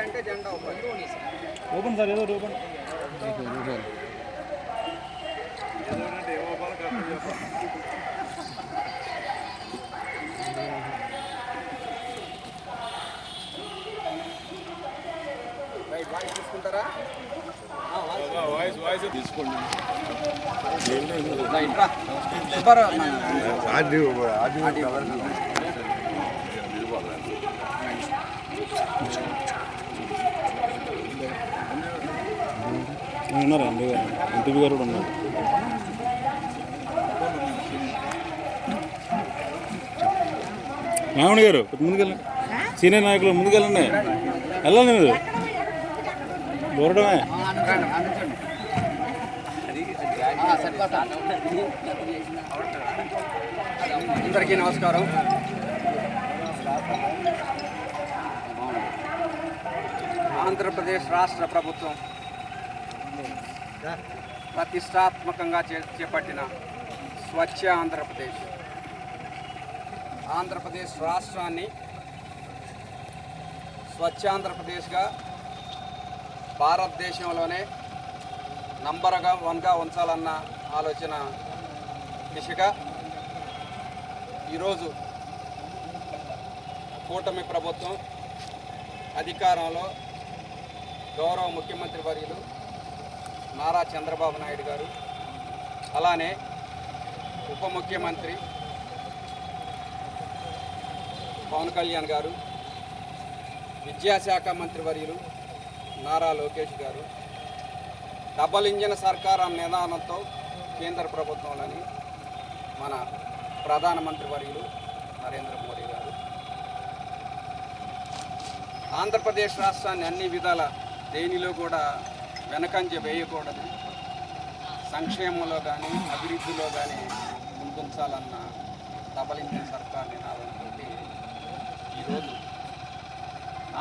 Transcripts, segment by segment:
అంటే జెండా open sir, ఏదో ఓపెన్. వాయిస్ తీసుకుంటారా? వాయిస్ తీసుకోండి. ఉన్నారా ఎంపీ గారు కూడా ఉన్నారు. రావణ్ గారు ముందుకెళ్ళండి, సీనియర్ నాయకులు ముందుకెళ్ళండి, వెళ్ళండి మీరు దూరడమే. అందరికీ నమస్కారం. ఆంధ్రప్రదేశ్ రాష్ట్ర ప్రభుత్వం ప్రతిష్టాత్మకంగా చేపట్టిన స్వచ్ఛ ఆంధ్రప్రదేశ్, ఆంధ్రప్రదేశ్ రాష్ట్రాన్ని స్వచ్ఛ ఆంధ్రప్రదేశ్గా భారతదేశంలోనే నంబర్ 1గా ఉంచాలన్న ఆలోచన దిశగా ఈరోజు కూటమి ప్రభుత్వం అధికారంలో గౌరవ ముఖ్యమంత్రి వర్యులు నారా చంద్రబాబు నాయుడు గారు, అలానే ఉప ముఖ్యమంత్రి పవన్ కళ్యాణ్ గారు, విద్యాశాఖ మంత్రి వర్యులు నారా లోకేష్ గారు, డబల్ ఇంజిన్ సర్కార్ అనే నినాదంతో కేంద్ర ప్రభుత్వంలోని మన ప్రధానమంత్రి వర్యులు నరేంద్ర మోడీ గారు ఆంధ్రప్రదేశ్ రాష్ట్రాన్ని అన్ని విధాల దేనిలో కూడా వెనకంజ వేయకూడదు, సంక్షేమంలో కానీ అభివృద్ధిలో కానీ ముందుంచాలన్న డబల్ ఇంజిన్ సర్కార్ నినాదంతో ఈరోజు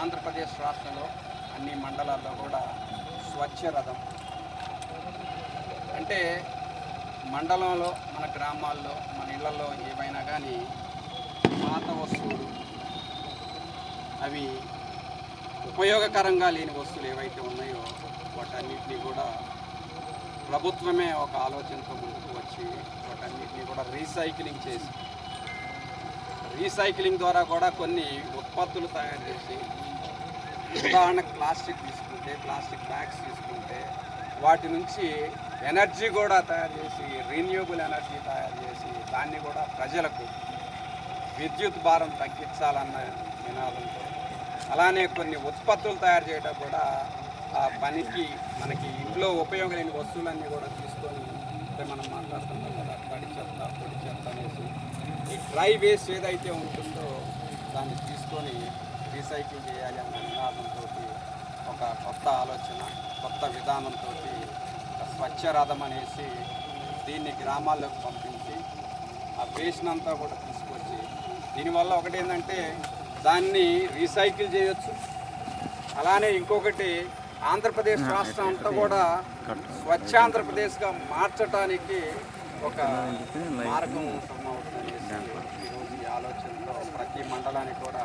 ఆంధ్రప్రదేశ్ రాష్ట్రంలో అన్ని మండలాల్లో కూడా స్వచ్ఛ రథం అంటే మండలంలో మన గ్రామాల్లో మన ఇళ్లలో ఏవైనా కానీ పాత వస్తువులు అవి ఉపయోగకరంగా లేని వస్తువులు ఏవైతే ఉన్నాయో వాటన్నిటినీ కూడా ప్రభుత్వమే ఒక ఆలోచనతో ముందుకు వచ్చి వాటన్నిటినీ కూడా రీసైక్లింగ్ చేసి రీసైక్లింగ్ ద్వారా కూడా కొన్ని ఉత్పత్తులు తయారు చేసి, ఉదాహరణకు ప్లాస్టిక్ తీసుకుంటే ప్లాస్టిక్ బ్యాగ్స్ తీసుకుంటే వాటి నుంచి ఎనర్జీ కూడా తయారు చేసి రీన్యూబుల్ ఎనర్జీ తయారు చేసి దాన్ని కూడా ప్రజలకు విద్యుత్ భారం తగ్గించాలన్న నినాదంతో, అలానే కొన్ని ఉత్పత్తులు తయారు చేయడం కూడా ఆ పనికి మనకి ఇంట్లో ఉపయోగం లేని వస్తువులన్నీ కూడా తీసుకొని అంటే మనం మాట్లాడుతున్నాం కదా తడి చెత్త పొడి చెత్త అనేసి ఈ డ్రై వేస్ట్ ఏదైతే ఉంటుందో దాన్ని తీసుకొని రీసైకిల్ చేయాలి అన్న నినాదంతో ఒక కొత్త ఆలోచన కొత్త విధానంతో స్వచ్ఛ రథం అనేసి దీన్ని గ్రామాల్లోకి పంపించి ఆ వేస్ట్ అంతా కూడా తీసుకొచ్చి దీనివల్ల ఒకటి ఏంటంటే దాన్ని రీసైకిల్ చేయొచ్చు, అలానే ఇంకొకటి ఆంధ్రప్రదేశ్ రాష్ట్రం అంతా కూడా స్వచ్ఛ ఆంధ్రప్రదేశ్గా మార్చడానికి ఒక మార్గం అవుతుంది. ఈరోజు ఈ ఆలోచనతో ప్రతి మండలానికి కూడా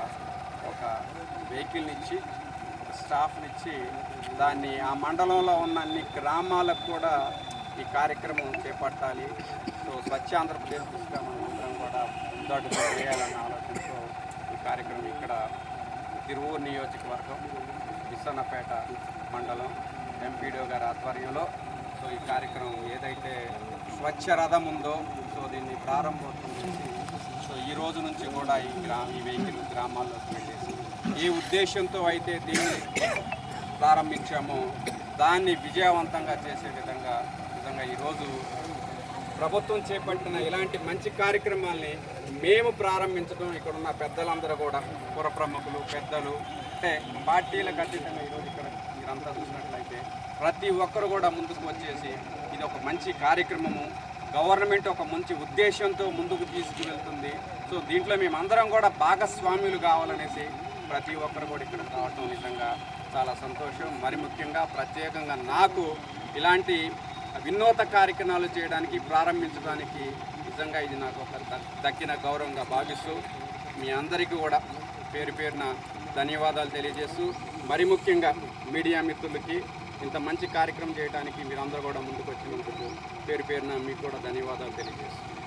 ఒక వెహికల్ని ఇచ్చి స్టాఫ్ని ఇచ్చి దాన్ని ఆ మండలంలో ఉన్న అన్ని గ్రామాలకు కూడా ఈ కార్యక్రమం చేపట్టాలి. సో స్వచ్ఛ ఆంధ్రప్రదేశ్ దిశగా మనం అందరం కూడా ముందడుగు వేయాలన్న ఆలోచనతో ఈ కార్యక్రమం ఇక్కడ తిరువూరు నియోజకవర్గం విసన్నపేట మండలం ఎంపీడీఓ గారి ఆధ్వర్యంలో సో ఈ కార్యక్రమం ఏదైతే స్వచ్ఛ రథం ఉందో సో దీన్ని ప్రారంభోత్సవం చేసి సో ఈ రోజు నుంచి కూడా ఈ వెహికల్ గ్రామాల్లోకి వెళ్ళేసి ఏ ఉద్దేశంతో అయితే దీన్ని ప్రారంభించామో దాన్ని విజయవంతంగా చేసే విధంగా నిజంగా ఈరోజు ప్రభుత్వం చేపట్టిన ఇలాంటి మంచి కార్యక్రమాల్ని మేము ప్రారంభించడం ఇక్కడున్న పెద్దలందరూ కూడా పుర ప్రముఖులు పెద్దలు అంటే పార్టీలకు అతీతంగా ఈరోజు ఇక్కడ మీరంతా చూసినట్లయితే ప్రతి ఒక్కరు కూడా ముందుకు వచ్చేసి ఇది ఒక మంచి కార్యక్రమము, గవర్నమెంట్ ఒక మంచి ఉద్దేశంతో ముందుకు తీసుకువెళ్తుంది. సో దీంట్లో మేమందరం కూడా భాగస్వామ్యులు కావాలనేసి ప్రతి ఒక్కరు కూడా ఇక్కడ రావటం నిజంగా చాలా సంతోషం. మరి ముఖ్యంగా ప్రత్యేకంగా నాకు ఇలాంటి వినూత్న కార్యక్రమాలు చేయడానికి ప్రారంభించడానికి నిజంగా ఇది నాకు ఒక దక్కిన గౌరవంగా భావిస్తూ మీ అందరికీ కూడా పేరు పేరున ధన్యవాదాలు తెలియజేస్తూ మరి ముఖ్యంగా మీడియా మిత్రులకి ఇంత మంచి కార్యక్రమం చేయడానికి మీరందరూ కూడా ముందుకు వచ్చినందుకు పేరు పేరున మీకు కూడా ధన్యవాదాలు తెలియజేస్తున్నాను.